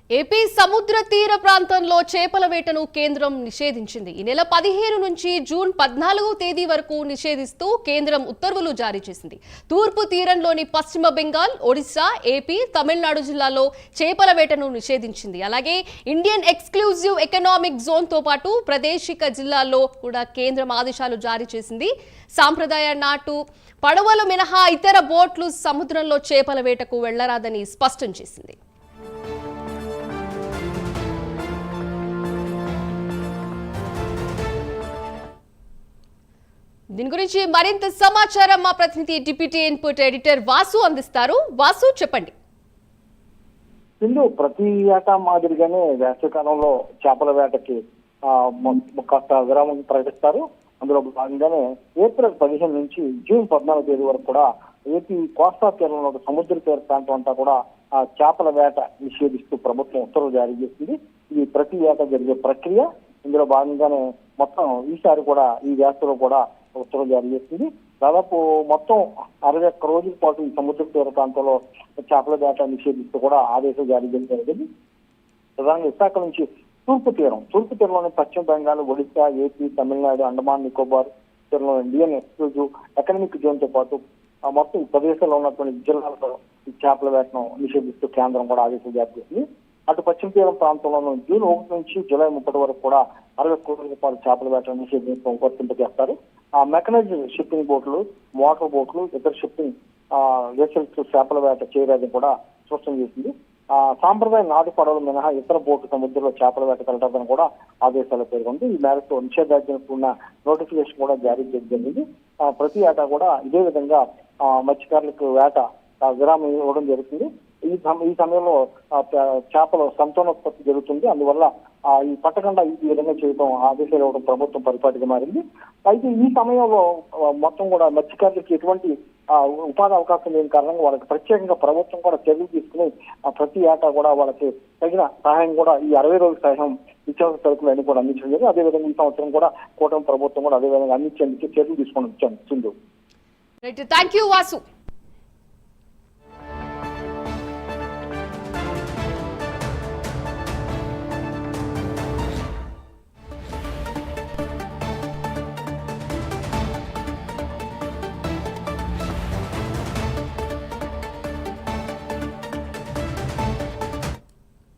AP సముద్ర తీర ప్రాంతంలో చేపల వేటను కేంద్రం నిషేధించింది. ఈ నెల 15 నుంచి జూన్ 14వ తేదీ వరకు నిషేధిస్తూ కేంద్రం ఉత్తర్వులు జారీ చేసింది. తూర్పు తీరంలోని పశ్చిమ బెంగాల్, ఒడిశా, ఏపీ, తమిళనాడు జిల్లాల్లో చేపల వేటను నిషేధించింది. అలాగే ఇండియన్ ఎక్స్క్లూజివ్ ఎకనామిక్ జోన్ తో పాటు ప్రాదేశిక జిల్లాల్లో కూడా కేంద్రం ఆదేశాలు జారీ చేసింది. సాంప్రదాయ నాటు పడవలు మినహా ఇతర బోట్లు సముద్రంలో చేపల వేటకు వెళ్లరాదని స్పష్టం చేసింది. దీని గురించి మరింత సమాచారం మా ప్రతినిధి డిప్యూటీ ఇన్పుట్ ఎడిటర్ వాసు అందిస్తారు. వాసు, చెప్పండి. ప్రతి ఏటా మాదిరిగానే వేసవికాలంలో చేపల వేటకి కాస్త విరామం ప్రకటిస్తారు. అందులో భాగంగానే ఏప్రిల్ 15 నుంచి జూన్ 14వ తేదీ వరకు కూడా ఏపీ కోస్తా తీరంలో సముద్ర తీర ప్రాంతం అంతా కూడా చేపల వేట నిషేధిస్తూ ప్రభుత్వం ఉత్తర్వులు జారీ చేసింది. ఇది ప్రతి ఏటా జరిగే ప్రక్రియ. ఇందులో భాగంగానే మొత్తం ఈసారి కూడా ఈ వేసవిలో కూడా ఉత్తర్వులు జారీ చేసింది. దాదాపు మొత్తం 61 రోజుల పాటు ఈ సముద్ర తీర ప్రాంతంలో చేపల వేట నిషేధిస్తూ కూడా ఆదేశాలు జారీ చేయడం జరిగింది. ప్రధానంగా విశాఖ నుంచి తూర్పు తీరంలోని పశ్చిమ బెంగాల్, ఒడిశా, ఏపీ, తమిళనాడు, అండమాన్ నికోబార్ తీరంలో ఇండియన్ ఎక్స్క్లూజివ్ ఎకనామిక్ జోన్ తో పాటు మొత్తం ప్రదేశాల్లో ఉన్నటువంటి జిల్లాలలో ఈ చేపల వేటను నిషేధిస్తూ కేంద్రం కూడా ఆదేశాలు జారీ చేసింది. అటు పశ్చిమ తీరం ప్రాంతంలోనూ జూన్ 1 నుంచి జూలై 30 వరకు కూడా 60 కోట్ల రూపాయల చేపల వేటను నిషేధించడం వర్తింపజేస్తారు. మెకనైజ్డ్ షిప్పింగ్ బోట్లు, మోటార్ బోట్లు, ఇతర షిప్పింగ్ వెసల్స్ చేపల వేట చేయరాదని కూడా స్పష్టం చేసింది. సాంప్రదాయ నాటు పడవలు మినహా ఇతర బోట్లు సముద్రంలో చేపల వేట కలటాలని కూడా ఆదేశాలు పేర్కొంది. ఈ మేరకు నిషేధాజ్ఞకు ఉన్న నోటిఫికేషన్ కూడా జారీ చేయడం జరిగింది. ప్రతి ఏటా కూడా ఇదే విధంగా మత్స్యకారులకు వేట విరామం ఇవ్వడం జరుగుతుంది. ఈ సమయంలో చేపల సంతానోత్పత్తి జరుగుతుంది. అందువల్ల ఈ పట్టకుండా ఈ విధంగా చేయడం ఆదేశాలు ఇవ్వడం ప్రభుత్వం పరిపాటిగా మారింది. అయితే ఈ సమయంలో మొత్తం కూడా మత్స్యకారులకు ఎటువంటి ఉపాధి అవకాశం లేని కారణంగా వాళ్ళకి ప్రత్యేకంగా ప్రభుత్వం కూడా చర్యలు తీసుకుని ప్రతి ఏటా కూడా వాళ్ళకి తగిన సహాయం కూడా ఈ 60 రోజుల సహాయం నిత్యావసర సరుకులు అన్ని కూడా అందించడం జరిగింది. అదేవిధంగా ఈ సంవత్సరం కూడా కూటమి ప్రభుత్వం కూడా అదేవిధంగా అందించేందుకు చర్యలు తీసుకొని వచ్చింది. Thank you Vasu.